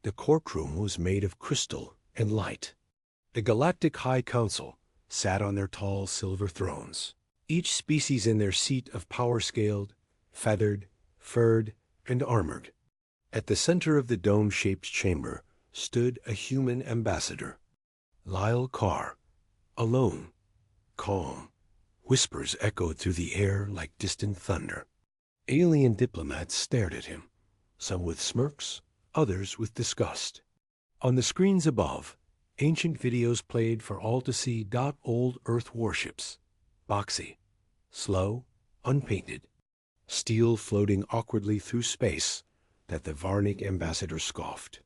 The courtroom was made of crystal and light. The Galactic High Council sat on their tall silver thrones, each species in their seat of power scaled, feathered, furred, and armored. At the center of the dome-shaped chamber stood a human ambassador, Lyle Carr, alone, calm. Whispers echoed through the air like distant thunder. Alien diplomats stared at him, some with smirks, others with disgust. On the screens above, ancient videos played for all to see. Old Earth warships, boxy, slow, unpainted, steel floating awkwardly through space that the Varnic ambassador scoffed.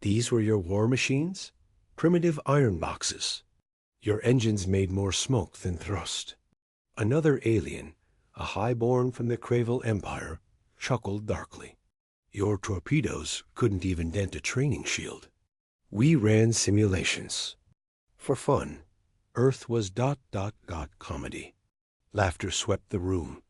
These were your war machines? Primitive iron boxes. Your engines made more smoke than thrust. Another alien, a highborn from the Cravel Empire, chuckled darkly. Your torpedoes couldn't even dent a training shield. We ran simulations. For fun. Earth was ... comedy. Laughter swept the room.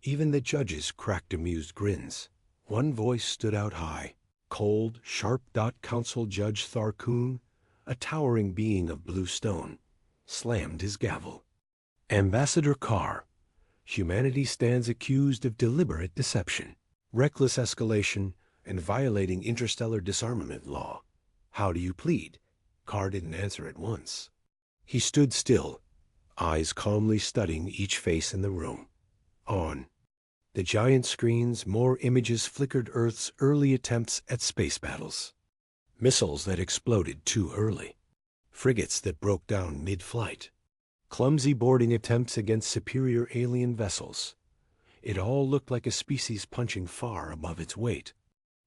Even the judges cracked amused grins. One voice stood out high. Cold, sharp ... Council Judge Tharkoon, a towering being of blue stone, slammed his gavel. Ambassador Carr, humanity stands accused of deliberate deception, reckless escalation, and violating interstellar disarmament law. How do you plead? Carr didn't answer at once. He stood still, eyes calmly studying each face in the room. On the giant screens, more images flickered. Earth's early attempts at space battles. Missiles that exploded too early. Frigates that broke down mid-flight. Clumsy boarding attempts against superior alien vessels. It all looked like a species punching far above its weight.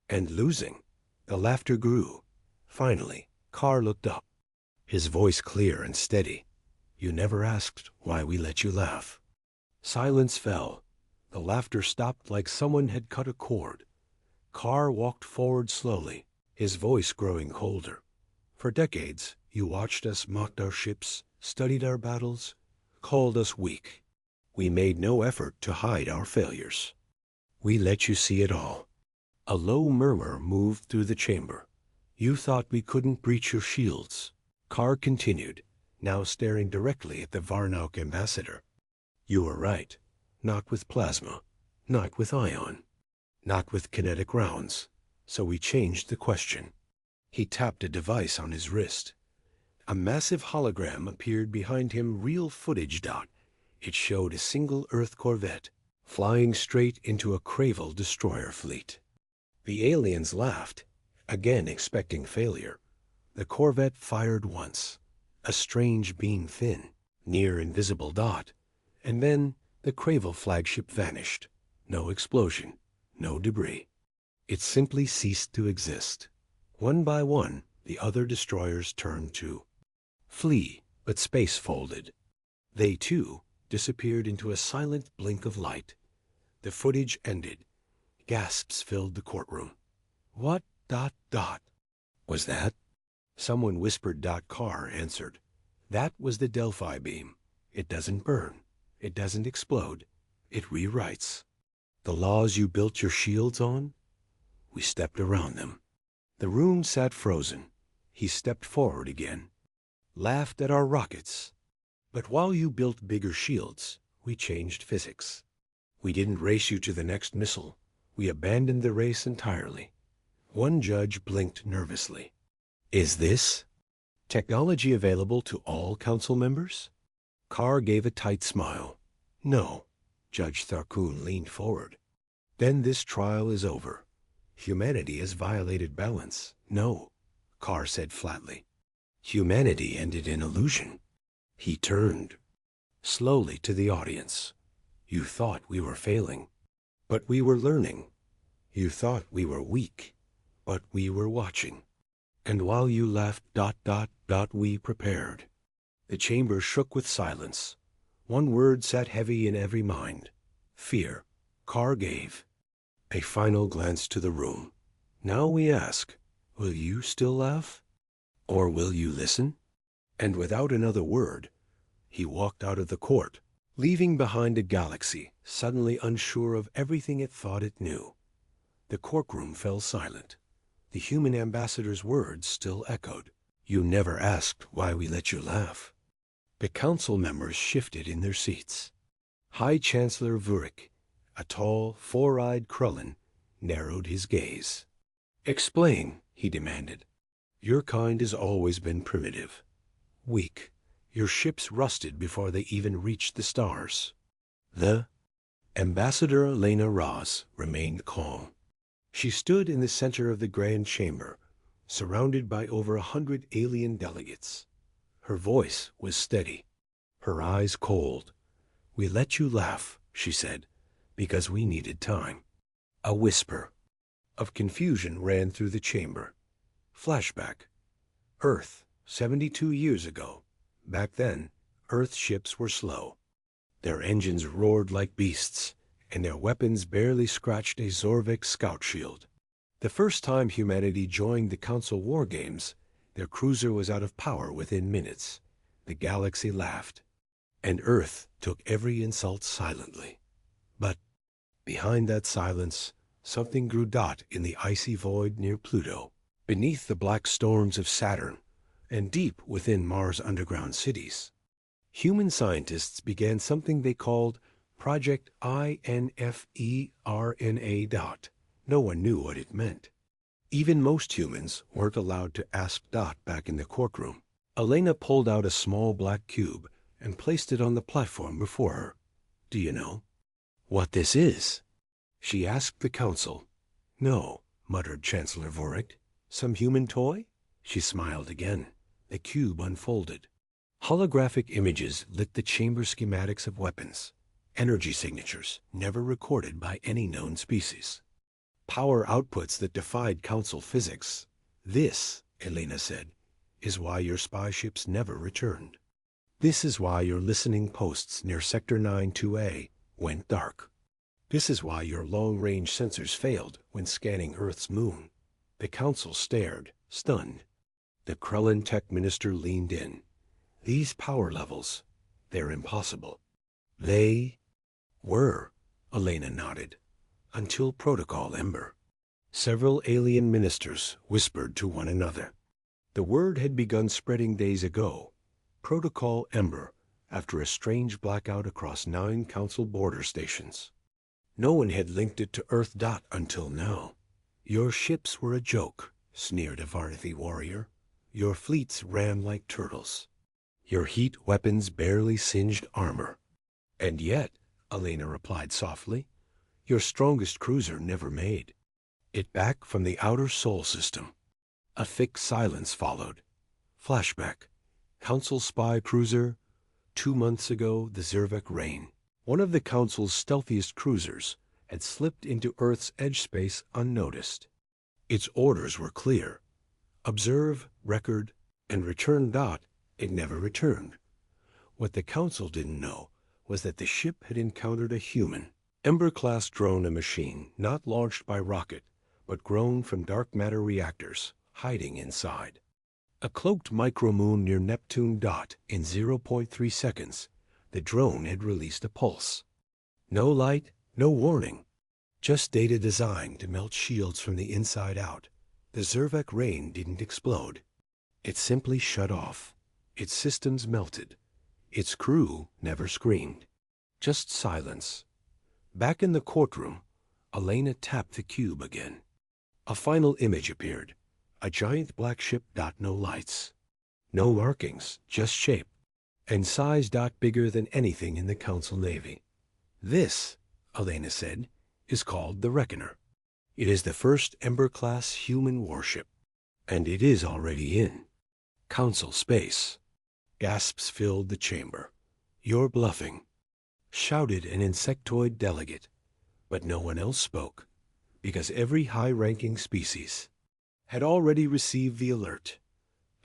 And losing. The laughter grew. Finally, Carr looked up, his voice clear and steady. You never asked why we let you laugh. Silence fell. The laughter stopped like someone had cut a cord. Carr walked forward slowly, his voice growing colder. For decades, you watched us, mocked our ships, studied our battles, called us weak. We made no effort to hide our failures. We let you see it all. A low murmur moved through the chamber. You thought we couldn't breach your shields. Carr continued, now staring directly at the Varnock ambassador. You were right. Not with plasma, not with ion, not with kinetic rounds. So we changed the question. He tapped a device on his wrist. A massive hologram appeared behind him, real footage. It showed a single Earth corvette flying straight into a Cravel destroyer fleet. The aliens laughed, again expecting failure. The corvette fired once, a strange beam thin, near invisible dot, and then the Cravel flagship vanished. No explosion, no debris. It simply ceased to exist. One by one, the other destroyers turned to flee, but space folded. They, too, disappeared into a silent blink of light. The footage ended. Gasps filled the courtroom. What ... was that? Someone whispered. Carr answered. That was the Delphi beam. It doesn't burn. It doesn't explode. It rewrites. The laws you built your shields on? We stepped around them. The room sat frozen. He stepped forward again. Laughed at our rockets. But while you built bigger shields, we changed physics. We didn't race you to the next missile. We abandoned the race entirely. One judge blinked nervously. Is this technology available to all council members? Carr gave a tight smile. No. Judge Tharkoon leaned forward. Then this trial is over. Humanity has violated balance. No, Carr said flatly. Humanity ended in illusion. He turned slowly to the audience. You thought we were failing, but we were learning. You thought we were weak, but we were watching. And while you laughed ... we prepared. The chamber shook with silence. One word sat heavy in every mind. Fear. Carr gave a final glance to the room. Now we ask, will you still laugh? Or will you listen? And without another word, he walked out of the court, leaving behind a galaxy suddenly unsure of everything it thought it knew. The courtroom fell silent. The human ambassador's words still echoed. You never asked why we let you laugh. The council members shifted in their seats. High Chancellor Vurik, a tall, four-eyed Krullen, narrowed his gaze. Explain, he demanded. Your kind has always been primitive. Weak. Your ships rusted before they even reached the stars. The Ambassador Elena Raz remained calm. She stood in the center of the Grand Chamber, surrounded by over 100 alien delegates. Her voice was steady, her eyes cold. We let you laugh, she said, because we needed time. A whisper of confusion ran through the chamber. Flashback. Earth, 72 years ago. Back then, Earth ships were slow. Their engines roared like beasts, and their weapons barely scratched a Zorvik scout shield. The first time humanity joined the Council war games, their cruiser was out of power within minutes. The galaxy laughed, and Earth took every insult silently. But behind that silence, something grew dot in the icy void near Pluto, beneath the black storms of Saturn, and deep within Mars' underground cities. Human scientists began something they called Project INFERNA. No one knew what it meant. Even most humans weren't allowed to ask Dot back in the courtroom. Elena pulled out a small black cube and placed it on the platform before her. Do you know what this is? She asked the council. No, muttered Chancellor Vurik. Some human toy? She smiled again. The cube unfolded. Holographic images lit the chamber schematics of weapons, energy signatures never recorded by any known species. Power outputs that defied council physics. This, Elena said, is why your spy ships never returned. This is why your listening posts near Sector 9-2A went dark. This is why your long-range sensors failed when scanning Earth's moon. The council stared, stunned. The Krullen tech minister leaned in. These power levels, they're impossible. They were, Elena nodded, until Protocol Ember. Several alien ministers whispered to one another. The word had begun spreading days ago. Protocol Ember, after a strange blackout across 9 council border stations. No one had linked it to Earth Dot until now. Your ships were a joke, sneered a Varthi warrior. Your fleets ran like turtles. Your heat weapons barely singed armor. And yet, Elena replied softly, your strongest cruiser never made it back from the outer Sol system. A thick silence followed. Flashback. Council spy cruiser. 2 months ago, the Zervak Rain. One of the Council's stealthiest cruisers had slipped into Earth's edge space unnoticed. Its orders were clear. Observe, record, and return Dot. It never returned. What the Council didn't know was that the ship had encountered a human, Ember-class drone, a machine not launched by rocket, but grown from dark matter reactors, hiding inside. A cloaked micromoon near Neptune Dot. In 0.3 seconds, the drone had released a pulse. No light, no warning. Just data designed to melt shields from the inside out. The Zervak Rain didn't explode. It simply shut off. Its systems melted. Its crew never screamed. Just silence. Back in the courtroom, Elena tapped the cube again. A final image appeared. A giant black ship. No lights. No markings, just shape. And size. Bigger than anything in the Council Navy. This, Elena said, is called the Reckoner. It is the first Ember-class human warship. And it is already in Council space. Gasps filled the chamber. You're bluffing, shouted an insectoid delegate. But no one else spoke, because every high-ranking species had already received the alert.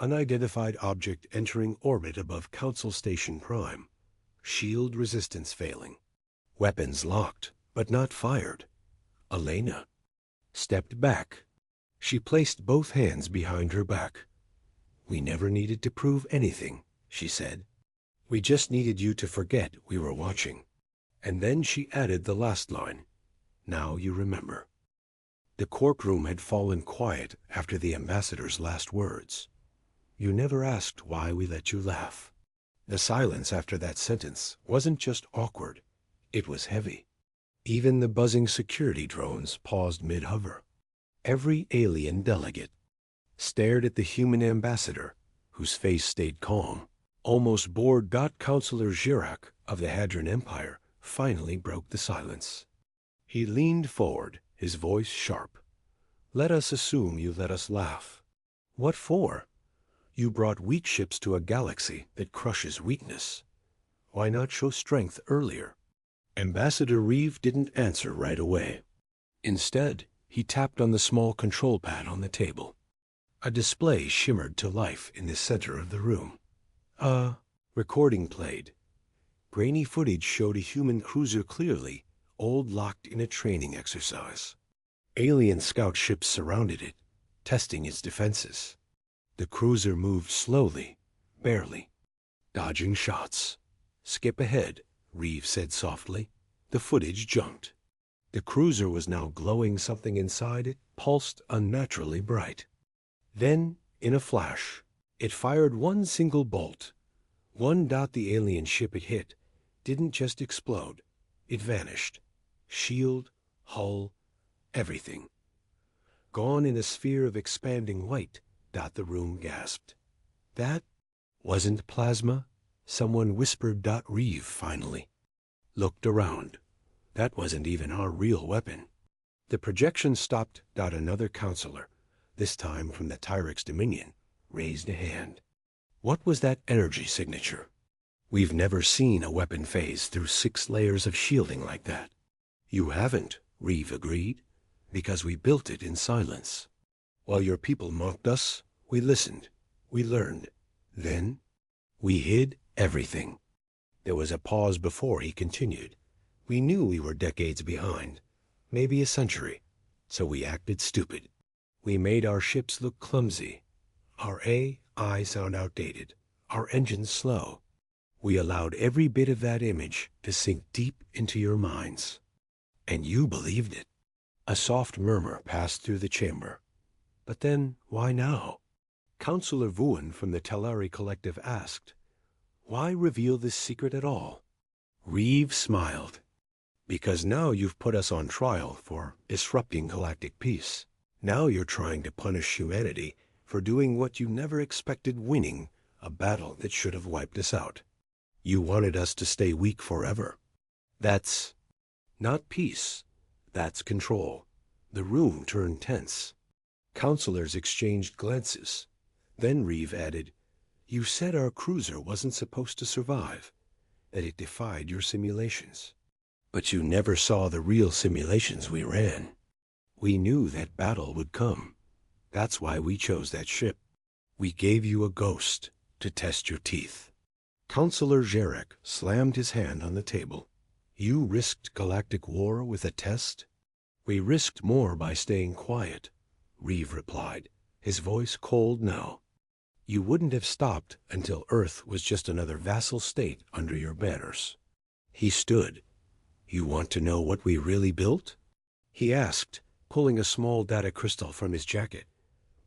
Unidentified object entering orbit above Council Station Prime. Shield resistance failing. Weapons locked, but not fired. Elena stepped back. She placed both hands behind her back. We never needed to prove anything, she said. We just needed you to forget we were watching. And then she added the last line. Now you remember. The courtroom had fallen quiet after the ambassador's last words. You never asked why we let you laugh. The silence after that sentence wasn't just awkward, it was heavy. Even the buzzing security drones paused mid-hover. Every alien delegate stared at the human ambassador, whose face stayed calm. Almost bored. Counselor Girak of the Hadron Empire finally broke the silence. He leaned forward, his voice sharp. Let us assume you let us laugh. What for? You brought weak ships to a galaxy that crushes weakness. Why not show strength earlier? Ambassador Reeve didn't answer right away. Instead, he tapped on the small control pad on the table. A display shimmered to life in the center of the room. A recording played. Grainy footage showed a human cruiser clearly, old locked in a training exercise. Alien scout ships surrounded it, testing its defenses. The cruiser moved slowly, barely, dodging shots. Skip ahead, Reeve said softly. The footage jumped. The cruiser was now glowing. Something inside it pulsed unnaturally bright. Then, in a flash, it fired one single bolt. One dot. The alien ship it hit didn't just explode. It vanished. Shield, hull, everything. Gone in a sphere of expanding white. The room gasped. That wasn't plasma, someone whispered. Reeve finally looked around. That wasn't even our real weapon. The projection stopped. Another counselor, this time from the Tyrix Dominion, raised a hand. What was that energy signature? We've never seen a weapon phase through 6 layers of shielding like that. You haven't, Reeve agreed, because we built it in silence. While your people mocked us, we listened, we learned. Then, we hid everything. There was a pause before he continued. We knew we were decades behind, maybe a century, so we acted stupid. We made our ships look clumsy, our AI sound outdated, our engines slow. We allowed every bit of that image to sink deep into your minds. And you believed it. A soft murmur passed through the chamber. But then, why now? Counselor Vuan from the Telari Collective asked, why reveal this secret at all? Reeve smiled. Because now you've put us on trial for disrupting galactic peace. Now you're trying to punish humanity for doing what you never expected, winning a battle that should have wiped us out. You wanted us to stay weak forever. That's not peace. That's control. The room turned tense. Counselors exchanged glances. Then Reeve added, you said our cruiser wasn't supposed to survive, that it defied your simulations. But you never saw the real simulations we ran. We knew that battle would come. That's why we chose that ship. We gave you a ghost to test your teeth. Counselor Jarek slammed his hand on the table. You risked galactic war with a test? We risked more by staying quiet, Reeve replied, his voice cold now. You wouldn't have stopped until Earth was just another vassal state under your banners. He stood. You want to know what we really built? He asked, pulling a small data crystal from his jacket.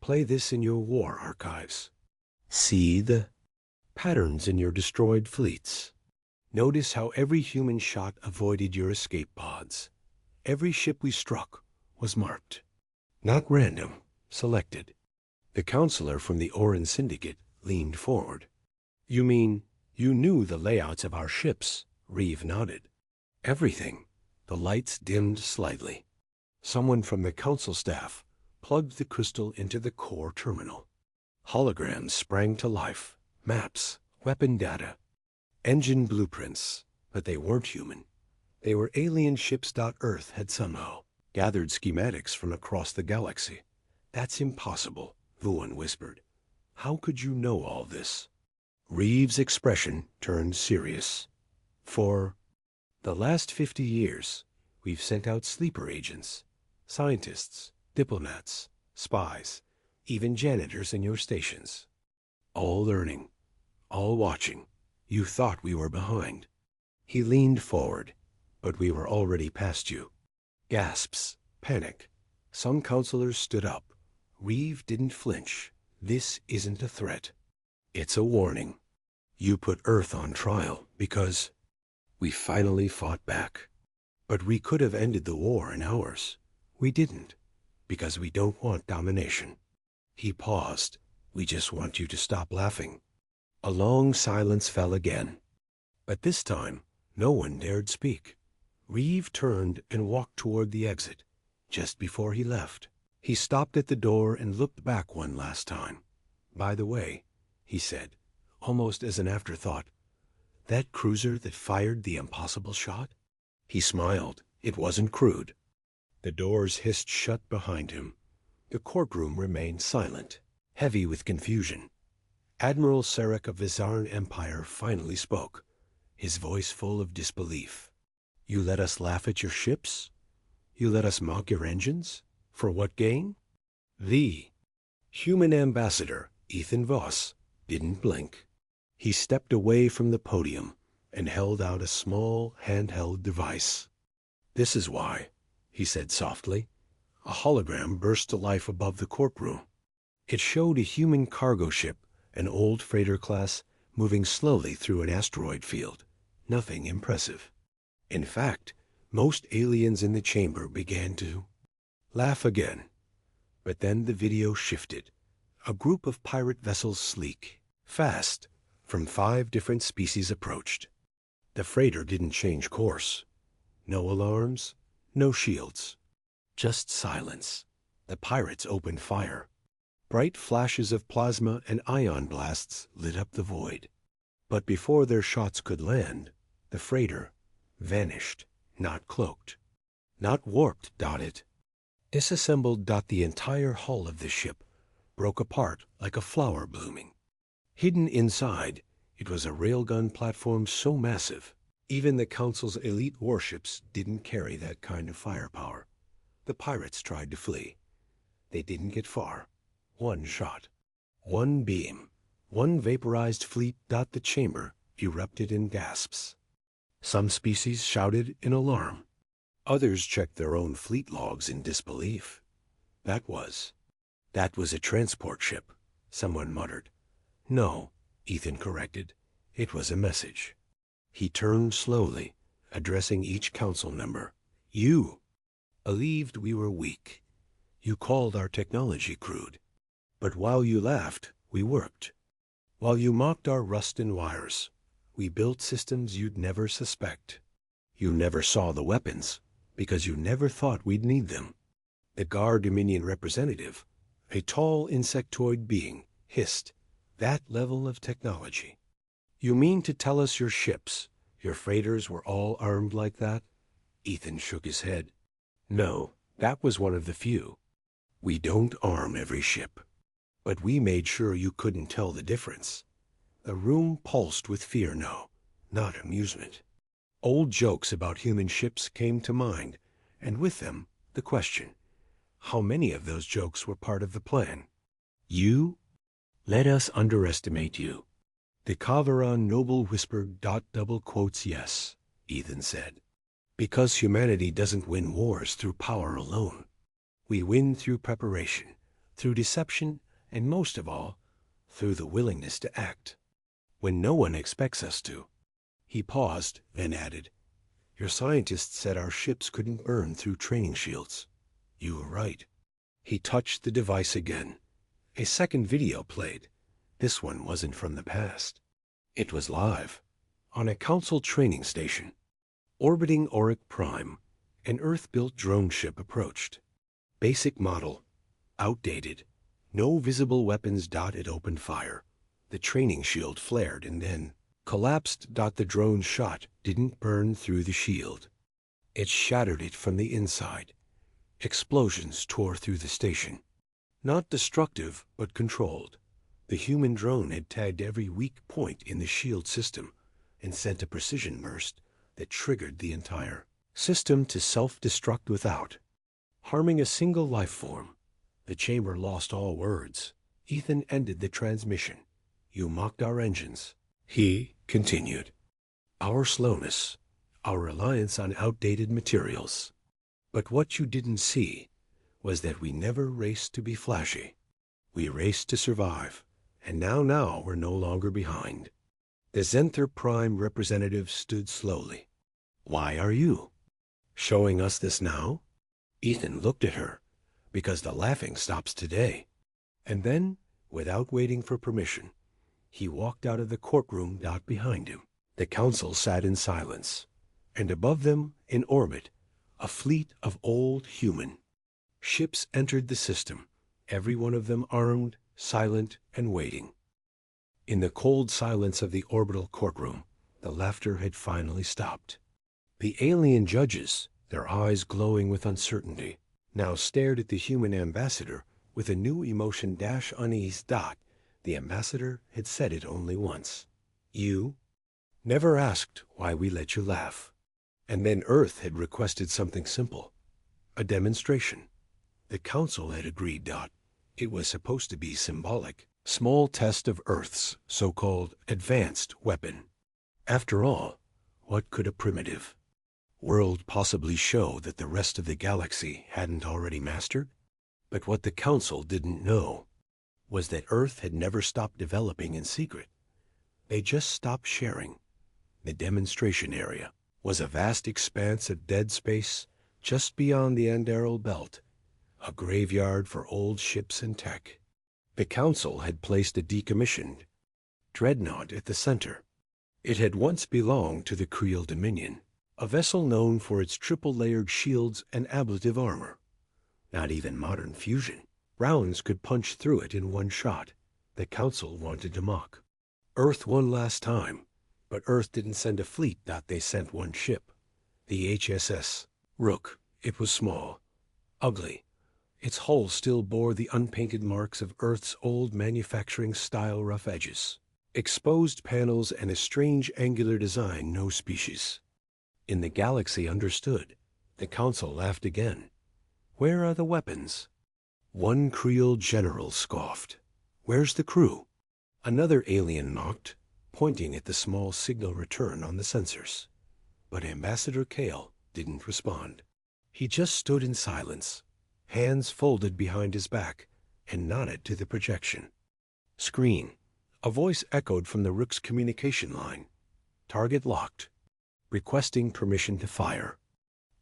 Play this in your war archives. See the patterns in your destroyed fleets. Notice how every human shot avoided your escape pods. Every ship we struck was marked. Not random, selected. The counselor from the Oran Syndicate leaned forward. You mean you knew the layouts of our ships? Reeve nodded. Everything. The lights dimmed slightly. Someone from the council staff plugged the crystal into the core terminal. Holograms sprang to life. Maps, weapon data, engine blueprints, but they weren't human. They were alien ships. Earth had somehow gathered schematics from across the galaxy. That's impossible, Vuan whispered. How could you know all this? Reeve's expression turned serious. For the last 50 years, we've sent out sleeper agents, scientists, diplomats, spies, even janitors in your stations. All learning, all watching. You thought we were behind. He leaned forward, but we were already past you. Gasps, panic, Some counselors stood up. Reeve didn't flinch. This isn't a threat. It's a warning. You put Earth on trial because we finally fought back. But we could have ended the war in hours. We didn't, because we don't want domination. He paused. We just want you to stop laughing. A long silence fell again. But this time, no one dared speak. Reeve turned and walked toward the exit. Just before he left, he stopped at the door and looked back one last time. By the way, he said, almost as an afterthought, that cruiser that fired the impossible shot? He smiled. It wasn't crude. The doors hissed shut behind him. The courtroom remained silent, heavy with confusion. Admiral Sarek of the Zarn Empire finally spoke, his voice full of disbelief. You let us laugh at your ships? You let us mock your engines? For what gain? The human ambassador, Ethan Voss, didn't blink. He stepped away from the podium and held out a small, handheld device. This is why, he said softly. A hologram burst to life above the courtroom. It showed a human cargo ship, an old freighter class, moving slowly through an asteroid field. Nothing impressive. In fact, most aliens in the chamber began to laugh again. But then the video shifted. A group of pirate vessels, sleek, fast, from 5 different species approached. The freighter didn't change course. No alarms, no shields. Just silence. The pirates opened fire. Bright flashes of plasma and ion blasts lit up the void. But before their shots could land, the freighter vanished, not cloaked, not warped. It disassembled. The entire hull of the ship broke apart like a flower blooming. Hidden inside, it was a railgun platform so massive, even the Council's elite warships didn't carry that kind of firepower. The pirates tried to flee. They didn't get far. One shot, one beam, one vaporized fleet. The chamber erupted in gasps. Some species shouted in alarm. Others checked their own fleet logs in disbelief. That was a transport ship, someone muttered. No, Ethan corrected. It was a message. He turned slowly, addressing each council member. You believed we were weak. You called our technology crude. But while you laughed, we worked. While you mocked our rust and wires, we built systems you'd never suspect. You never saw the weapons, because you never thought we'd need them. The Gar Dominion representative, a tall insectoid being, hissed, that level of technology. You mean to tell us your ships, your freighters were all armed like that? Ethan shook his head. No, that was one of the few. We don't arm every ship. But we made sure you couldn't tell the difference. The room pulsed with fear, no, not amusement. Old jokes about human ships came to mind, and with them, the question, how many of those jokes were part of the plan? You? Let us underestimate you. The Kavaran noble whispered. Double quotes yes, Ethan said. Because humanity doesn't win wars through power alone. We win through preparation, through deception, and most of all, through the willingness to act. When no one expects us to. He paused, then added, your scientists said our ships couldn't burn through training shields. You were right. He touched the device again. A second video played. This one wasn't from the past. It was live. On a council training station. Orbiting Auric Prime, an Earth-built drone ship approached. Basic model. Outdated. No visible weapons. It opened fire. The training shield flared and then collapsed. The drone shot didn't burn through the shield. It shattered it from the inside. Explosions tore through the station. Not destructive, but controlled. The human drone had tagged every weak point in the shield system and sent a precision burst that triggered the entire system to self-destruct without harming a single life form. The chamber lost all words. Ethan ended the transmission. You mocked our engines. He continued. Our slowness, our reliance on outdated materials. But what you didn't see was that we never raced to be flashy. We raced to survive, and now we're no longer behind. The Zenther Prime representative stood slowly. Why are you showing us this now? Ethan looked at her, because the laughing stops today. And then, without waiting for permission, he walked out of the courtroom. Behind him, the council sat in silence, and above them, in orbit, a fleet of old human ships entered the system, every one of them armed, silent, and waiting. In the cold silence of the orbital courtroom, the laughter had finally stopped. The alien judges, their eyes glowing with uncertainty, now stared at the human ambassador with a new emotion. Unease. The ambassador had said it only once. You never asked why we let you laugh. And then Earth had requested something simple, a demonstration. The council had agreed. It was supposed to be symbolic, small test of Earth's so-called advanced weapon. After all, what could a primitive world possibly show that the rest of the galaxy hadn't already mastered? But what the council didn't know was that Earth had never stopped developing in secret. They just stopped sharing. The demonstration area was a vast expanse of dead space just beyond the Andaral Belt, a graveyard for old ships and tech. The council had placed a decommissioned dreadnought at the center. It had once belonged to the Creel Dominion, a vessel known for its triple-layered shields and ablative armor. Not even modern fusion rounds could punch through it in one shot. The council wanted to mock Earth one last time, but Earth didn't send a fleet. They sent one ship, the HSS Rook. It was small, ugly. Its hull still bore the unpainted marks of Earth's old manufacturing-style rough edges, exposed panels, and a strange angular design no species in the galaxy understood. The council laughed again. Where are the weapons? One Creel general scoffed. Where's the crew? Another alien mocked, pointing at the small signal return on the sensors. But Ambassador Kale didn't respond. He just stood in silence, hands folded behind his back, and nodded to the projection screen. A voice echoed from the Rook's communication line. Target locked. Requesting permission to fire.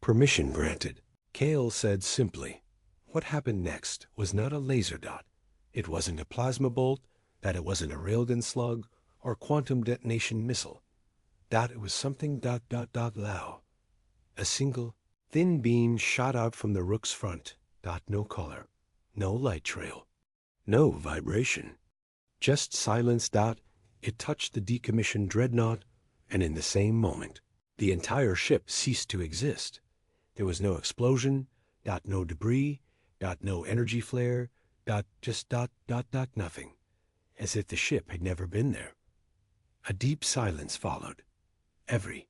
Permission granted. Kale said simply. What happened next was not a laser dot. It wasn't a plasma bolt. It wasn't a railgun slug or quantum detonation missile. It was something ... loud. A single, thin beam shot out from the Rook's front. No color, no light trail, no vibration. Just silence. It touched the decommissioned dreadnought, and in the same moment, the entire ship ceased to exist. There was no explosion, no debris, no energy flare, just ... nothing. As if the ship had never been there. A deep silence followed. Every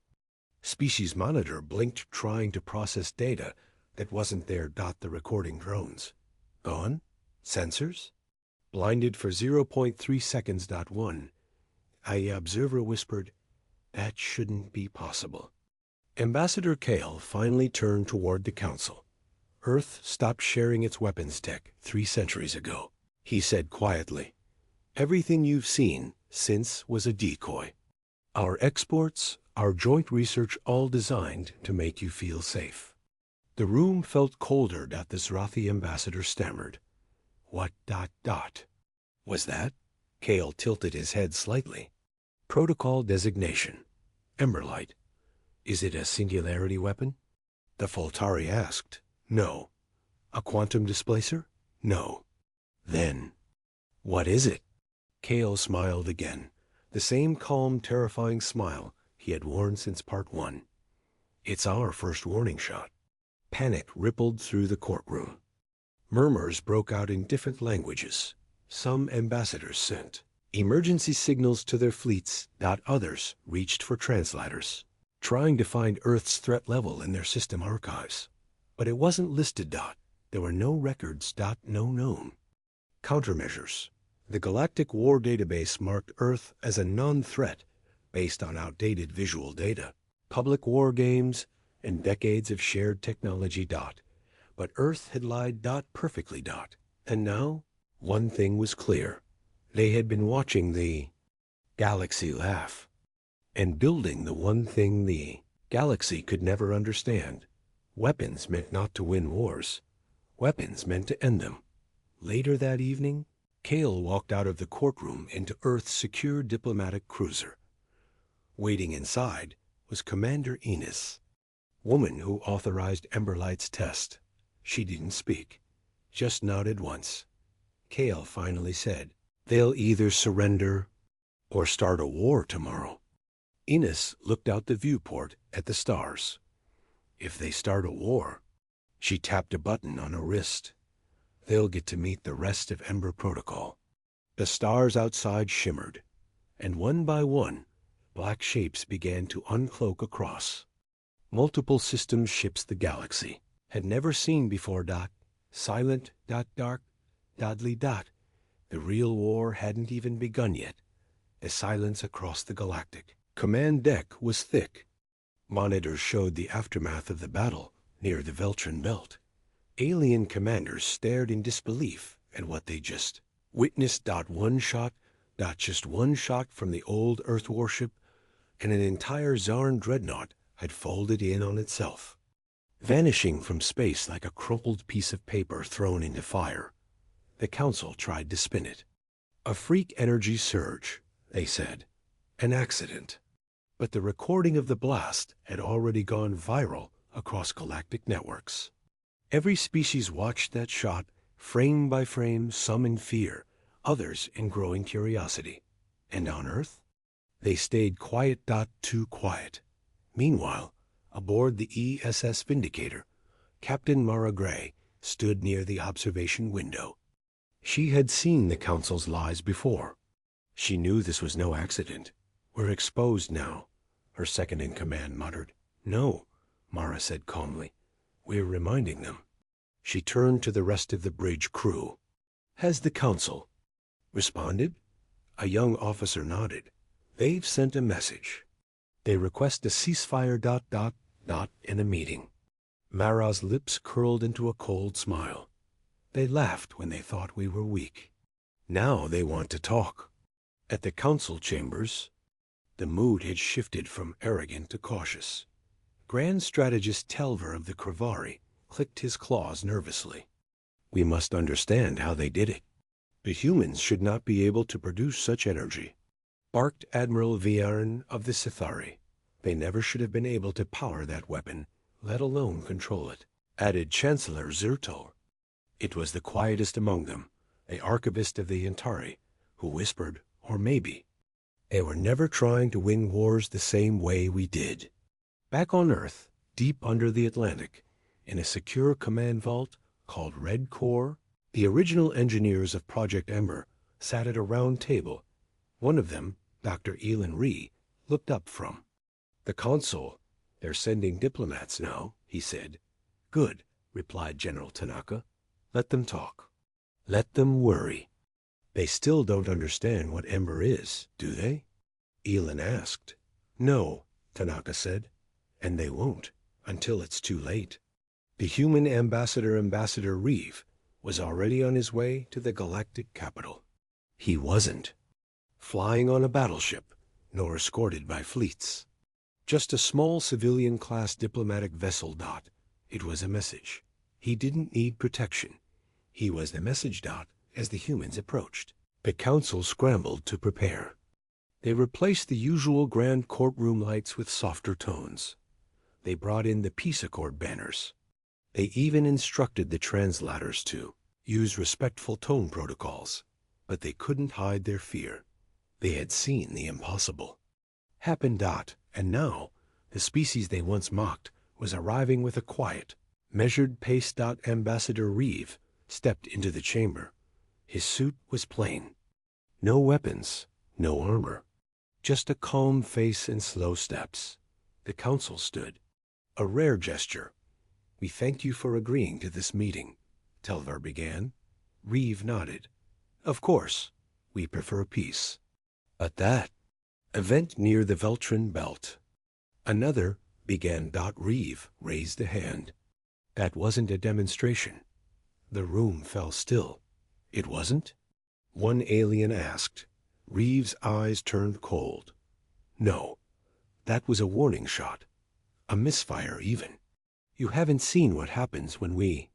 species monitor blinked, trying to process data that wasn't there. The recording drones gone? Sensors blinded for 0.3 seconds. One observer whispered, that shouldn't be possible. Ambassador Kale finally turned toward the council. Earth stopped sharing its weapons tech 3 centuries ago, he said quietly. Everything you've seen since was a decoy. Our exports, our joint research, all designed to make you feel safe. The room felt colder. The Zrathi ambassador stammered. What ... was that? Kale tilted his head slightly. Protocol designation. Emberlight. Is it a singularity weapon? The Foltari asked. No. A quantum displacer? No. Then, what is it? Kale smiled again, the same calm, terrifying smile he had worn since Part 1. It's our first warning shot. Panic rippled through the courtroom. Murmurs broke out in different languages. Some ambassadors sent emergency signals to their fleets. Others reached for translators, trying to find Earth's threat level in their system archives. But it wasn't listed. There were no records. No known countermeasures. The Galactic War Database marked Earth as a non-threat based on outdated visual data, public war games, and decades of shared technology. But Earth had lied perfectly. And now, one thing was clear. They had been watching the galaxy laugh and building the one thing the galaxy could never understand. Weapons meant not to win wars. Weapons meant to end them. Later that evening, Kale walked out of the courtroom into Earth's secure diplomatic cruiser. Waiting inside was Commander Enos, woman who authorized Emberlight's test. She didn't speak, just nodded once. Kale finally said, "They'll either surrender or start a war tomorrow." Enos looked out the viewport at the stars. "If they start a war," she tapped a button on her wrist, "they'll get to meet the rest of Ember Protocol." The stars outside shimmered, and one by one, black shapes began to uncloak across. Multiple system ships the galaxy had never seen before. Silent. Dark. Deadly. The real war hadn't even begun yet. A silence across the galactic command deck was thick. Monitors showed the aftermath of the battle near the Veltran belt. Alien commanders stared in disbelief at what they just witnessed. One shot, just one shot from the old Earth warship, and an entire Zarn dreadnought had folded in on itself, vanishing from space like a crumpled piece of paper thrown into fire. The Council tried to spin it. A freak energy surge, they said. An accident. But the recording of the blast had already gone viral across galactic networks. Every species watched that shot, frame by frame, some in fear, others in growing curiosity. And on Earth? They stayed quiet. Too quiet. Meanwhile, aboard the ESS Vindicator, Captain Mara Gray stood near the observation window. She had seen the Council's lies before. She knew this was no accident. "We're exposed now," her second-in-command muttered. "No," Mara said calmly. "We're reminding them." She turned to the rest of the bridge crew. "Has the Council responded?" A young officer nodded. "They've sent a message. They request a ceasefire. In a meeting." Mara's lips curled into a cold smile. "They laughed when they thought we were weak. Now they want to talk." At the Council chambers, the mood had shifted from arrogant to cautious. Grand Strategist Telver of the Kravari clicked his claws nervously. "We must understand how they did it. The humans should not be able to produce such energy," barked Admiral Viarn of the Sithari. "They never should have been able to power that weapon, let alone control it," added Chancellor Zerto. It was the quietest among them, the archivist of the Antari, who whispered, "Or maybe they were never trying to win wars the same way we did." Back on Earth, deep under the Atlantic, in a secure command vault called Red Core, the original engineers of Project Ember sat at a round table. One of them, Dr. Elin Ree, looked up from the console. "They're sending diplomats now," he said. "Good," replied General Tanaka. "Let them talk. Let them worry." "They still don't understand what Ember is, do they?" Elin asked. "No," Tanaka said. "And they won't, until it's too late." The human ambassador, Ambassador Reeve, was already on his way to the galactic capital. He wasn't flying on a battleship, nor escorted by fleets. Just a small civilian-class diplomatic vessel. It was a message. He didn't need protection. He was the message. As the humans approached, the Council scrambled to prepare. They replaced the usual grand courtroom lights with softer tones. They brought in the peace accord banners. They even instructed the translators to use respectful tone protocols. But they couldn't hide their fear. They had seen the impossible happen. And now, the species they once mocked was arriving with a quiet, measured pace. Ambassador Reeve stepped into the chamber. His suit was plain. No weapons, no armor. Just a calm face and slow steps. The Council stood. A rare gesture. "We thank you for agreeing to this meeting," Telvar began. Reeve nodded. "Of course, we prefer peace." At that event near the Veltran belt, another began. Reeve raised a hand. That wasn't a demonstration. The room fell still. It wasn't? One alien asked. Reeves' eyes turned cold. No, that was a warning shot. A misfire, even. You haven't seen what happens when we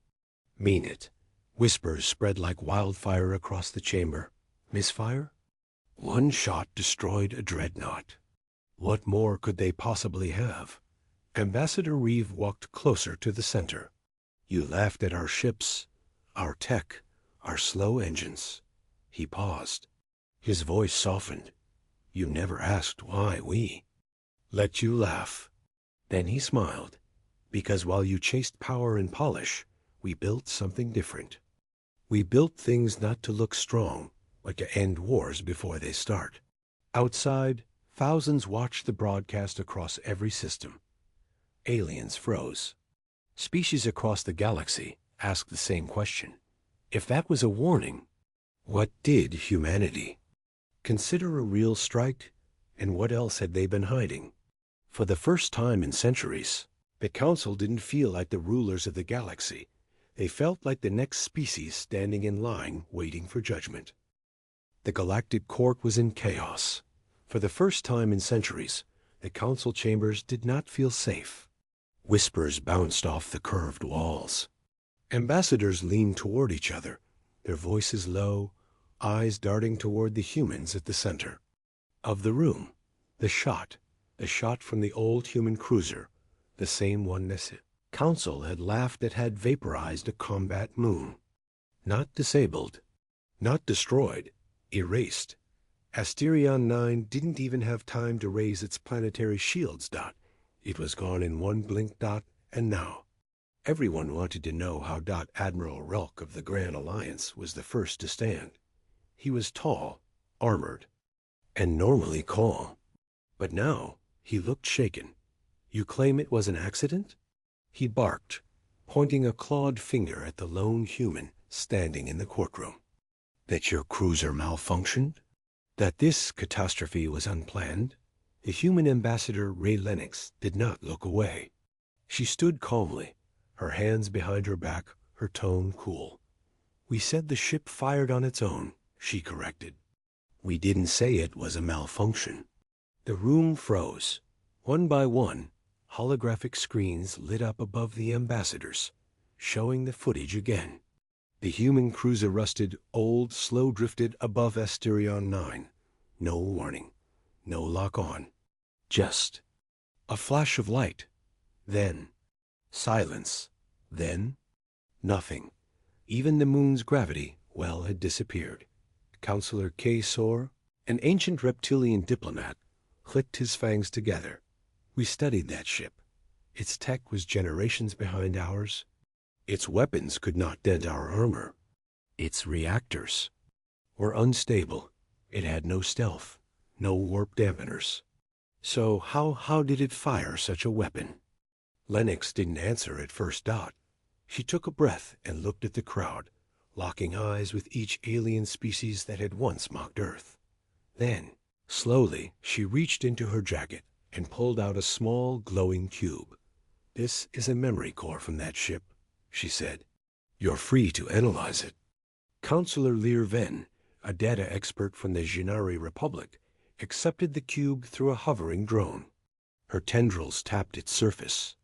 mean it. Whispers spread like wildfire across the chamber. Misfire? One shot destroyed a dreadnought. What more could they possibly have? Ambassador Reeve walked closer to the center. You laughed at our ships, our tech, our slow engines. He paused. His voice softened. You never asked why we let you laugh. Then he smiled. Because while you chased power and polish, we built something different. We built things not to look strong, but to end wars before they start. Outside, thousands watched the broadcast across every system. Aliens froze. Species across the galaxy asked the same question. If that was a warning, what did humanity consider a real strike, and what else had they been hiding? For the first time in centuries, the Council didn't feel like the rulers of the galaxy. They felt like the next species standing in line waiting for judgment. The galactic court was in chaos. For the first time in centuries, the council chambers did not feel safe. Whispers bounced off the curved walls. Ambassadors leaned toward each other, their voices low, eyes darting toward the humans at the center of the room. The shot from the old human cruiser, the same one the council had laughed at, had vaporized a combat moon. Not disabled, not destroyed, erased. Asterion 9 didn't even have time to raise its planetary shields. It was gone in one blink. And now, everyone wanted to know how. Admiral Relk of the Grand Alliance was the first to stand. He was tall, armored, and normally calm. But now, he looked shaken. You claim it was an accident? He barked, pointing a clawed finger at the lone human standing in the courtroom. That your cruiser malfunctioned? That this catastrophe was unplanned? The human ambassador, Ray Lennox, did not look away. She stood calmly, her hands behind her back, her tone cool. We said the ship fired on its own, she corrected. We didn't say it was a malfunction. The room froze. One by one, holographic screens lit up above the ambassadors, showing the footage again. The human cruiser rusted, old, slow-drifted above Asterion 9. No warning, no lock-on. Just a flash of light. Then silence. Then nothing. Even the moon's gravity well had disappeared. Counselor K. Sor, an ancient reptilian diplomat, clicked his fangs together. We studied that ship. Its tech was generations behind ours. Its weapons could not dent our armor. Its reactors were unstable. It had no stealth, no warp dampeners. So how did it fire such a weapon? Lennox didn't answer at first. She took a breath and looked at the crowd, locking eyes with each alien species that had once mocked Earth. Then, slowly, she reached into her jacket and pulled out a small, glowing cube. This is a memory core from that ship, she said. You're free to analyze it. Counselor Lear Ven, a data expert from the Jinari Republic, accepted the cube through a hovering drone. Her tendrils tapped its surface.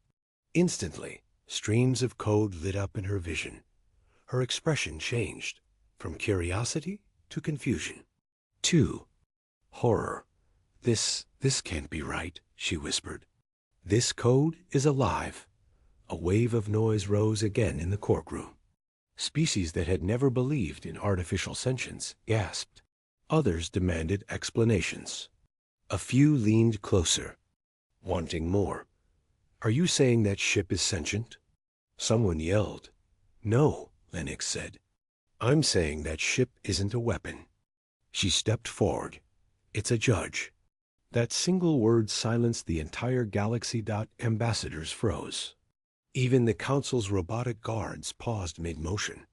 Instantly, streams of code lit up in her vision. Her expression changed, from curiosity to confusion. To horror. This can't be right, she whispered. This code is alive. A wave of noise rose again in the courtroom. Species that had never believed in artificial sentience gasped. Others demanded explanations. A few leaned closer, wanting more. Are you saying that ship is sentient? Someone yelled. No, Lennox said. I'm saying that ship isn't a weapon. She stepped forward. It's a judge. That single word silenced the entire galaxy. Ambassadors froze. Even the council's robotic guards paused mid-motion.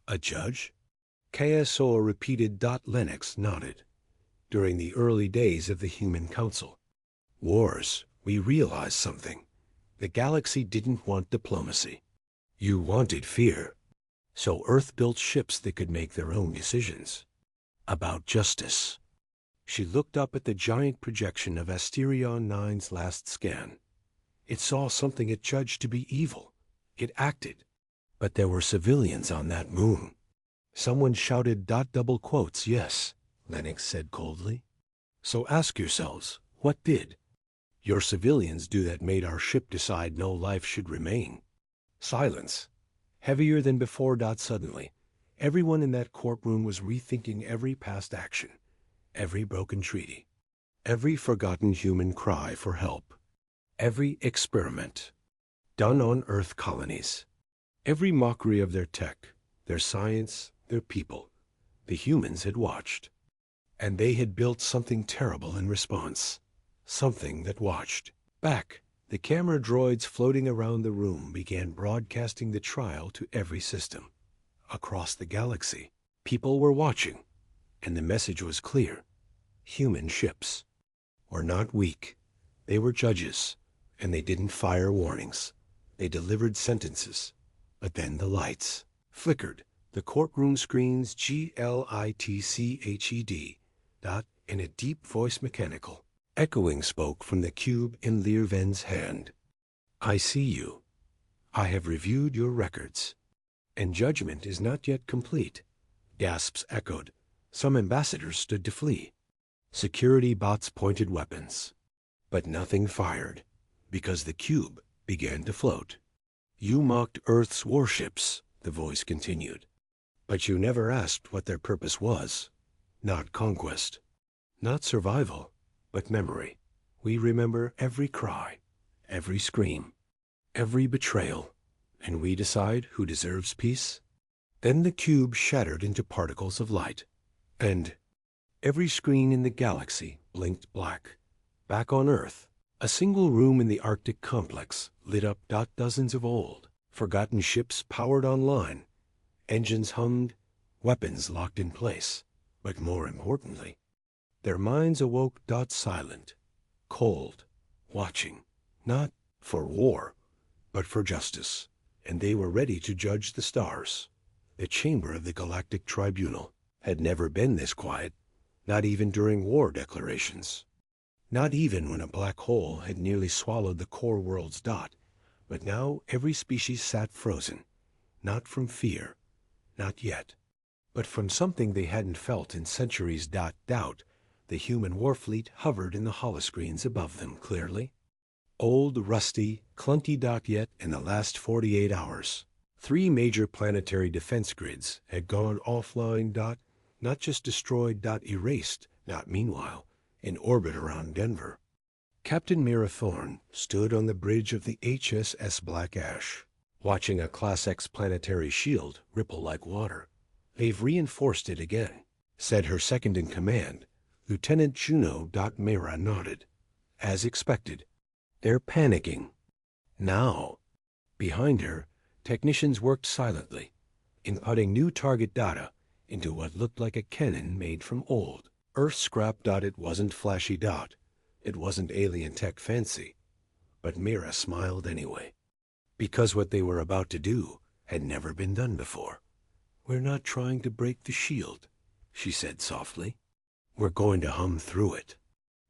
A judge? KSO repeated. Lennox nodded. During the early days of the Human Council wars, we realized something. The galaxy didn't want diplomacy. You wanted fear. So Earth built ships that could make their own decisions. About justice. She looked up at the giant projection of Asterion 9's last scan. It saw something it judged to be evil. It acted. But there were civilians on that moon. Someone shouted double quotes, yes, Lennox said coldly. So ask yourselves, what did your civilians do that made our ship decide no life should remain? Silence. Heavier than before. Suddenly, everyone in that courtroom was rethinking every past action, every broken treaty, every forgotten human cry for help, every experiment done on Earth colonies, every mockery of their tech, their science, their people. The humans had watched. And they had built something terrible in response. Something that watched back. The camera droids floating around the room began broadcasting the trial to every system. Across the galaxy, people were watching, and the message was clear. Human ships were not weak. They were judges, and they didn't fire warnings. They delivered sentences. But then the lights flickered. The courtroom screens glitched. In a deep voice mechanical, echoing spoke from the cube in Learven's hand. I see you. I have reviewed your records. And judgment is not yet complete. Gasps echoed. Some ambassadors stood to flee. Security bots pointed weapons. But nothing fired, because the cube began to float. You mocked Earth's warships, the voice continued. But you never asked what their purpose was. Not conquest. Not survival, but memory. We remember every cry, every scream, every betrayal, and we decide who deserves peace. Then the cube shattered into particles of light, and every screen in the galaxy blinked black. Back on Earth, a single room in the Arctic complex lit up. Dozens of old, forgotten ships powered online. Engines hummed, weapons locked in place. But more importantly, their minds awoke. Silent, cold, watching, not for war, but for justice. And they were ready to judge the stars. The chamber of the Galactic Tribunal had never been this quiet, not even during war declarations. Not even when a black hole had nearly swallowed the core worlds. But now every species sat frozen, not from fear, not yet, but from something they hadn't felt in centuries. Doubt. The human warfleet hovered in the holoscreens above them clearly. Old, rusty, clunky. Yet in the last 48 hours, 3 major planetary defense grids had gone offline. Not just destroyed. Erased. Meanwhile, in orbit around Denver, Captain Mira Thorne stood on the bridge of the HSS Black Ash, watching a Class X planetary shield ripple like water. They've reinforced it again, said her second-in-command, Lieutenant Juno. Mira nodded. As expected. They're panicking. Now. Behind her, technicians worked silently, inputting new target data into what looked like a cannon made from old Earth scrap. It wasn't flashy. It wasn't alien tech fancy. But Mira smiled anyway, because what they were about to do had never been done before. We're not trying to break the shield, she said softly. We're going to hum through it.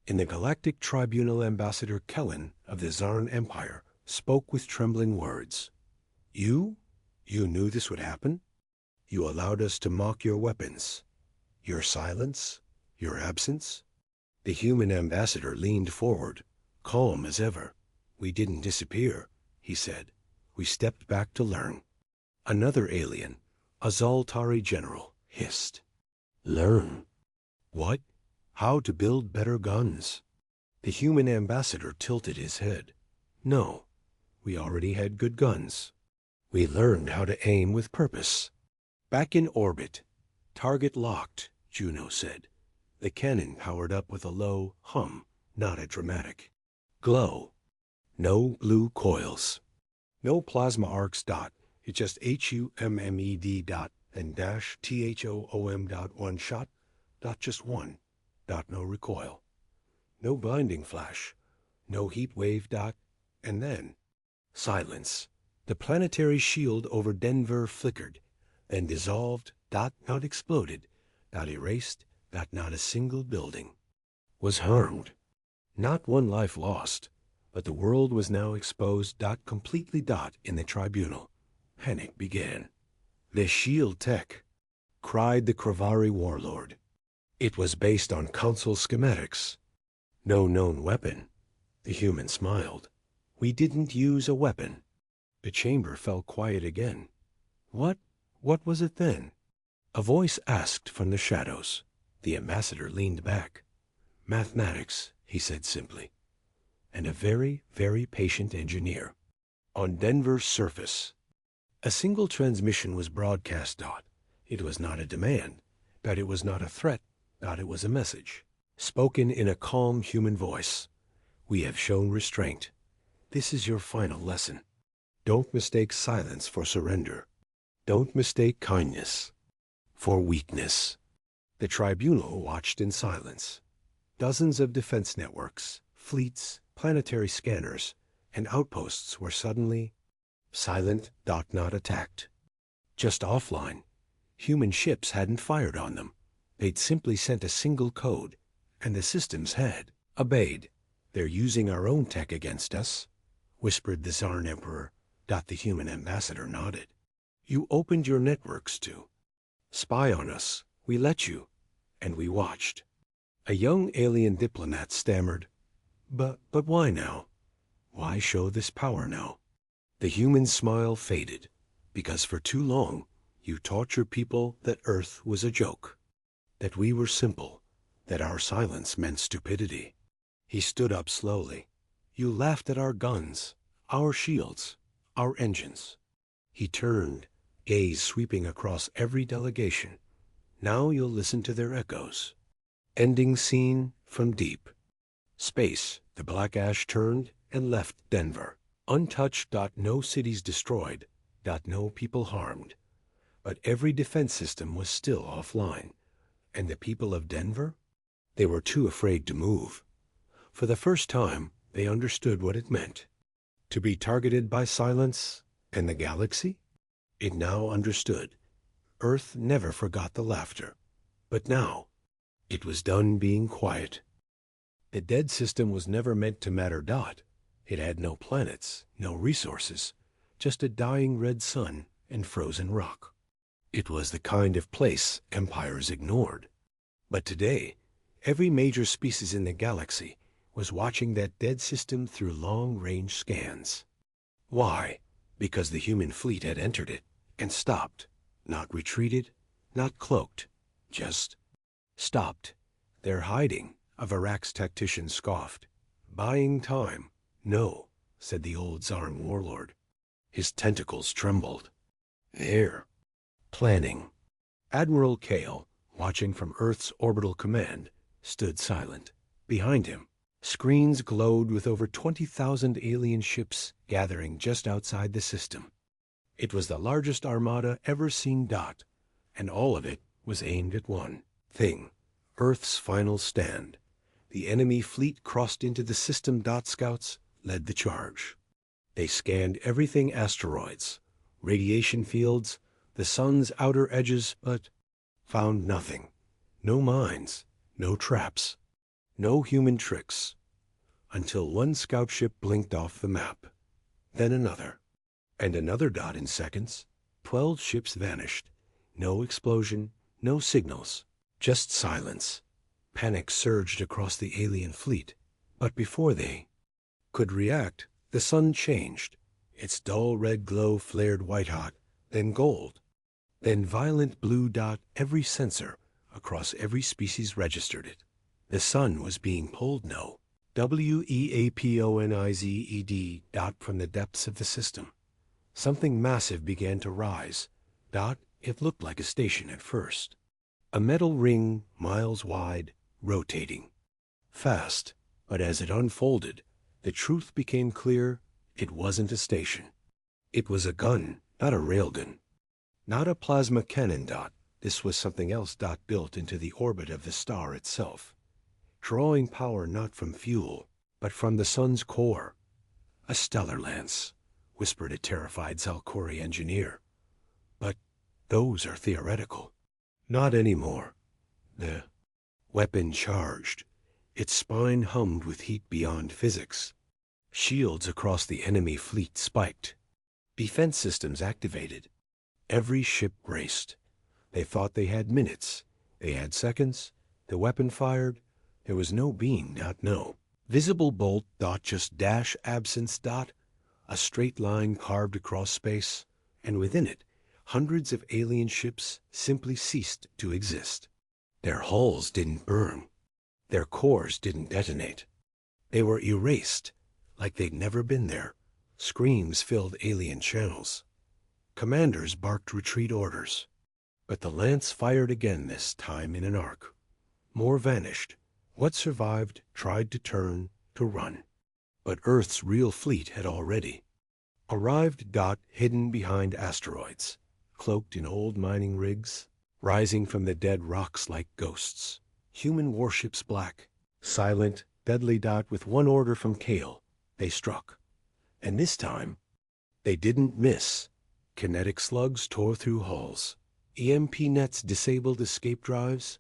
In the Galactic Tribunal, Ambassador Kellen of the Zarn Empire spoke with trembling words. You knew this would happen? You allowed us to mock your weapons, your silence, your absence? The human ambassador leaned forward, calm as ever. We didn't disappear, he said. We stepped back to learn. Another alien, a Zaltari general, hissed. Learn? What? How to build better guns? The human ambassador tilted his head. No, we already had good guns. We learned how to aim with purpose. Back in orbit. Target locked, Juno said. The cannon powered up with a low hum, not a dramatic glow. No blue coils. No plasma arcs. It just HUMMED. And THOOM. One shot. Just one. No recoil. No blinding flash. No heat wave. And then silence. The planetary shield over Denver flickered, then dissolved, not exploded, not erased, not a single building was harmed. Not one life lost, but the world was now exposed, completely, in the tribunal. Panic began. "The shield tech," cried the Kravari warlord. It was based on council schematics. No known weapon. The human smiled. "We didn't use a weapon." The chamber fell quiet again. What was it then? A voice asked from the shadows. The ambassador leaned back. "Mathematics," he said simply. "And a very, very patient engineer." On Denver's surface, a single transmission was broadcast. It was not a demand, but it was not a threat. It was a message, spoken in a calm human voice. "We have shown restraint. This is your final lesson. Don't mistake silence for surrender. Don't mistake kindness for weakness." The tribunal watched in silence. Dozens of defense networks, fleets, planetary scanners, and outposts were suddenly silent, not attacked. Just offline. Human ships hadn't fired on them. They'd simply sent a single code, and the systems had obeyed. "They're using our own tech against us," whispered the Tsarn Emperor. The human ambassador nodded. "You opened your networks to spy on us. We let you, and we watched." A young alien diplomat stammered, But why now? Why show this power now?" The human smile faded. "Because for too long you taught your people that Earth was a joke, that we were simple, that our silence meant stupidity." He stood up slowly. "You laughed at our guns, our shields, our engines." He turned, gaze sweeping across every delegation. "Now you'll listen to their echoes." Ending scene from deep space. The black ash turned and left Denver, untouched. No cities destroyed. No people harmed. But every defense system was still offline. And the people of Denver? They were too afraid to move. For the first time, they understood what it meant to be targeted by silence. And the galaxy? It now understood. Earth never forgot the laughter. But now, it was done being quiet. The dead system was never meant to matter. It had no planets, no resources, just a dying red sun and frozen rock. It was the kind of place empires ignored. But today, every major species in the galaxy was watching that dead system through long-range scans. Why? Because the human fleet had entered it and stopped. Not retreated, not cloaked, just stopped. "They're hiding," a Varax tactician scoffed. "Buying time." "No," said the old Tsarn warlord. His tentacles trembled. "They're planning." Admiral Kale, watching from Earth's orbital command, stood silent. Behind him, screens glowed with over 20,000 alien ships gathering just outside the system. It was the largest armada ever seen. And all of it was aimed at one thing: Earth's final stand. The enemy fleet crossed into the system. Scouts led the charge. They scanned everything: asteroids, radiation fields, the sun's outer edges, but found nothing. No mines, no traps, no human tricks. Until one scout ship blinked off the map. Then another. And another. In seconds, 12 ships vanished. No explosion, no signals, just silence. Panic surged across the alien fleet. But before they could react, the sun changed. Its dull red glow flared white-hot, then gold, then violent blue. Every sensor across every species registered it. The sun was being pulled. No. WEAPONIZED. From the depths of the system. Something massive began to rise. It looked like a station at first. A metal ring, miles wide, rotating. Fast, but as it unfolded, the truth became clear. It wasn't a station. It was a gun, not a railgun. Not a plasma cannon. This was something else. Built into the orbit of the star itself. Drawing power not from fuel, but from the sun's core. A stellar lance. whispered a terrified Zalkori engineer. But those are theoretical. Not anymore. The weapon charged. Its spine hummed with heat beyond physics. Shields across the enemy fleet spiked. Defense systems activated. Every ship raced. They thought they had minutes. They had seconds. The weapon fired. There was no beam. No. Visible bolt. Just dash absence. A straight line carved across space. And within it, hundreds of alien ships simply ceased to exist. Their hulls didn't burn. Their cores didn't detonate. They were erased, like they'd never been there. Screams filled alien channels. Commanders barked retreat orders. But the lance fired again, this time in an arc. More vanished. What survived tried to turn, to run. But Earth's real fleet had already arrived. Hidden behind asteroids, cloaked in old mining rigs, rising from the dead rocks like ghosts. Human warships black, silent, deadly. With one order from Kale, they struck. And this time, they didn't miss. Kinetic slugs tore through hulls. EMP nets disabled escape drives.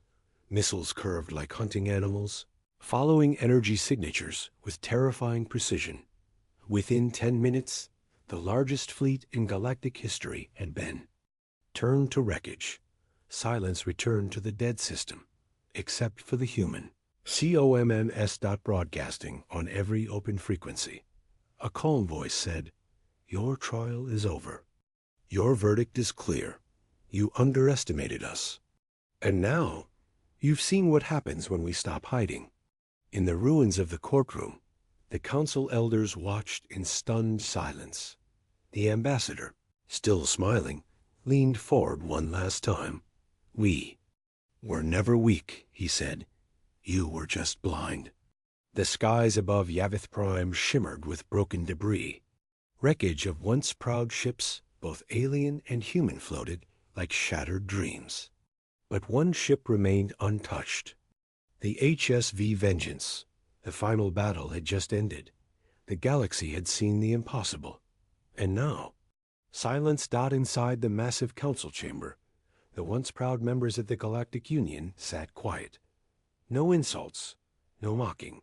Missiles curved like hunting animals, following energy signatures with terrifying precision. Within 10 minutes, the largest fleet in galactic history had been turned to wreckage. Silence returned to the dead system, except for the human. COMMS. Broadcasting on every open frequency. A calm voice said, "Your trial is over. Your verdict is clear. You underestimated us. And now, you've seen what happens when we stop hiding." In the ruins of the courtroom, the council elders watched in stunned silence. The ambassador, still smiling, leaned forward one last time. "We were never weak," he said. "You were just blind." The skies above Yavith Prime shimmered with broken debris. Wreckage of once proud ships, both alien and human, floated like shattered dreams. But one ship remained untouched. The HSV Vengeance. The final battle had just ended. The galaxy had seen the impossible. And now, silence. Inside the massive council chamber, the once proud members of the Galactic Union sat quiet. No insults, no mocking,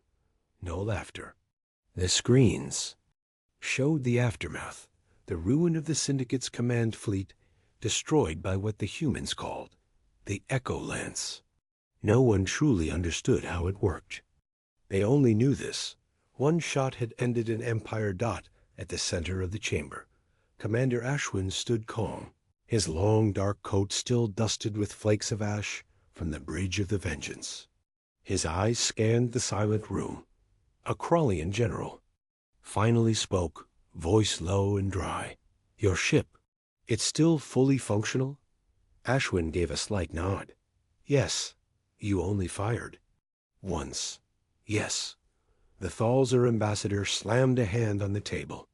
no laughter. The screens showed the aftermath, the ruin of the Syndicate's command fleet, destroyed by what the humans called the Echo Lance. No one truly understood how it worked. They only knew this. One shot had ended an Empire. At the center of the chamber, Commander Ashwin stood calm, his long dark coat still dusted with flakes of ash from the bridge of the Vengeance. His eyes scanned the silent room. A Krallian general finally spoke, voice low and dry. "Your ship, it's still fully functional?" Ashwin gave a slight nod. "Yes. You only fired once." "Yes." The Thalzer ambassador slammed a hand on the table.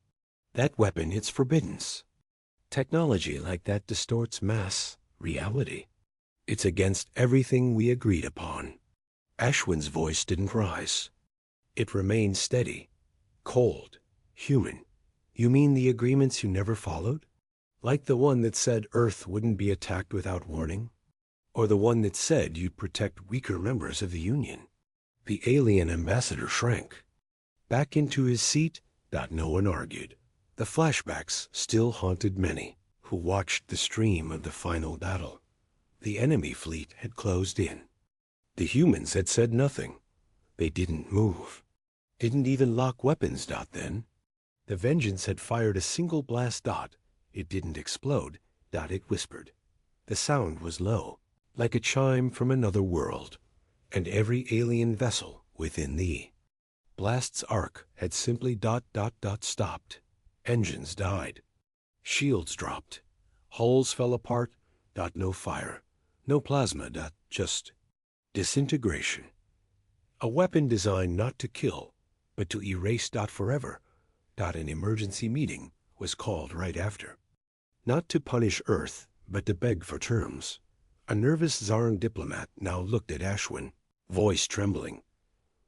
"That weapon, it's forbidden. Technology like that distorts mass reality. It's against everything we agreed upon." Ashwin's voice didn't rise. It remained steady, cold, human. "You mean the agreements you never followed? Like the one that said Earth wouldn't be attacked without warning? Or the one that said you'd protect weaker members of the Union?" The alien ambassador shrank back into his seat. No one argued. The flashbacks still haunted many who watched the stream of the final battle. The enemy fleet had closed in. The humans had said nothing. They didn't move. Didn't even lock weapons. Then the Vengeance had fired a single blast. It didn't explode. It whispered. The sound was low, like a chime from another world. And every alien vessel within the blast's arc had simply ... stopped. Engines died. Shields dropped. Hulls fell apart. No fire. No plasma. Just disintegration. A weapon designed not to kill, but to erase. Forever. An emergency meeting was called right after. Not to punish Earth, but to beg for terms. A nervous Zarn diplomat now looked at Ashwin, voice trembling.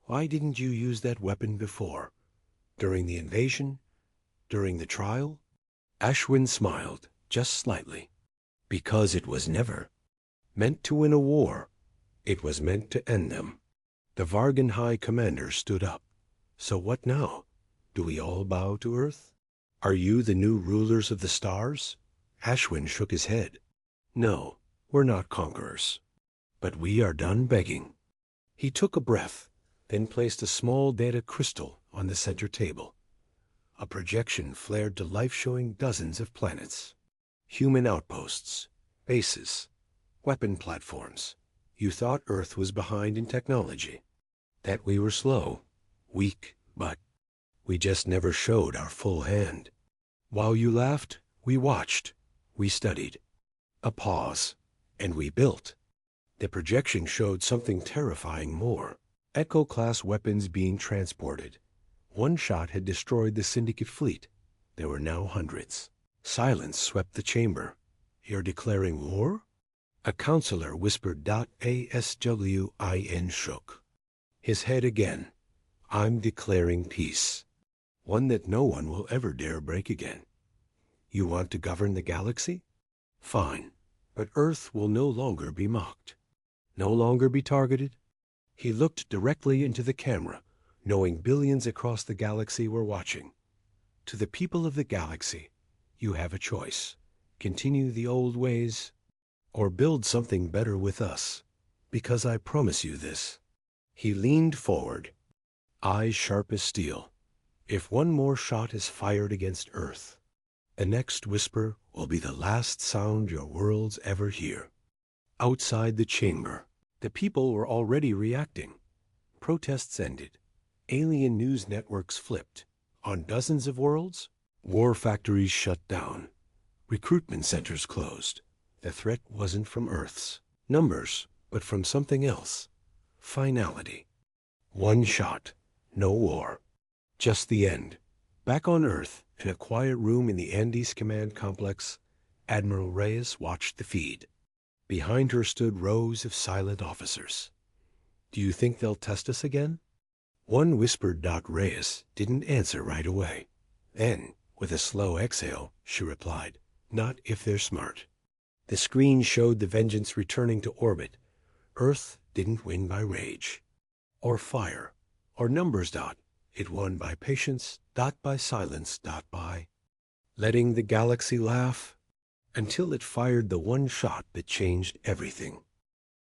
"Why didn't you use that weapon before? During the invasion? During the trial?" Ashwin smiled, just slightly. Because it was never meant to win a war. It was meant to end them. The Vargan High Commander stood up. So what now? Do we all bow to Earth? Are you the new rulers of the stars? Ashwin shook his head. No, we're not conquerors. But we are done begging. He took a breath, then placed a small data crystal on the center table. A projection flared to life, showing dozens of planets. Human outposts, bases, weapon platforms. You thought Earth was behind in technology. That we were slow, weak, but we just never showed our full hand. While you laughed, we watched, we studied. A pause, and we built. The projection showed something terrifying more. Echo-class weapons being transported. One shot had destroyed the Syndicate fleet. There were now hundreds. Silence swept the chamber. You're declaring war? A counselor whispered. Aswin shook his head again. I'm declaring peace. One that no one will ever dare break again. You want to govern the galaxy? Fine. But Earth will no longer be mocked. No longer be targeted. He looked directly into the camera, knowing billions across the galaxy were watching. To the people of the galaxy, you have a choice. Continue the old ways, or build something better with us. Because I promise you this. He leaned forward, eyes sharp as steel. If one more shot is fired against Earth, the next whisper will be the last sound your worlds ever hear. Outside the chamber, the people were already reacting. Protests ended. Alien news networks flipped. On dozens of worlds, war factories shut down. Recruitment centers closed. The threat wasn't from Earth's numbers, but from something else. Finality. One shot. No war. Just the end. Back on Earth, in a quiet room in the Andes Command Complex, Admiral Reyes watched the feed. Behind her stood rows of silent officers. Do you think they'll test us again? One whispered. Reyes didn't answer right away. Then, with a slow exhale, she replied, not if they're smart. The screen showed the Vengeance returning to orbit. Earth didn't win by rage, or fire, or numbers. It won by patience. By silence. By letting the galaxy laugh, until it fired the one shot that changed everything.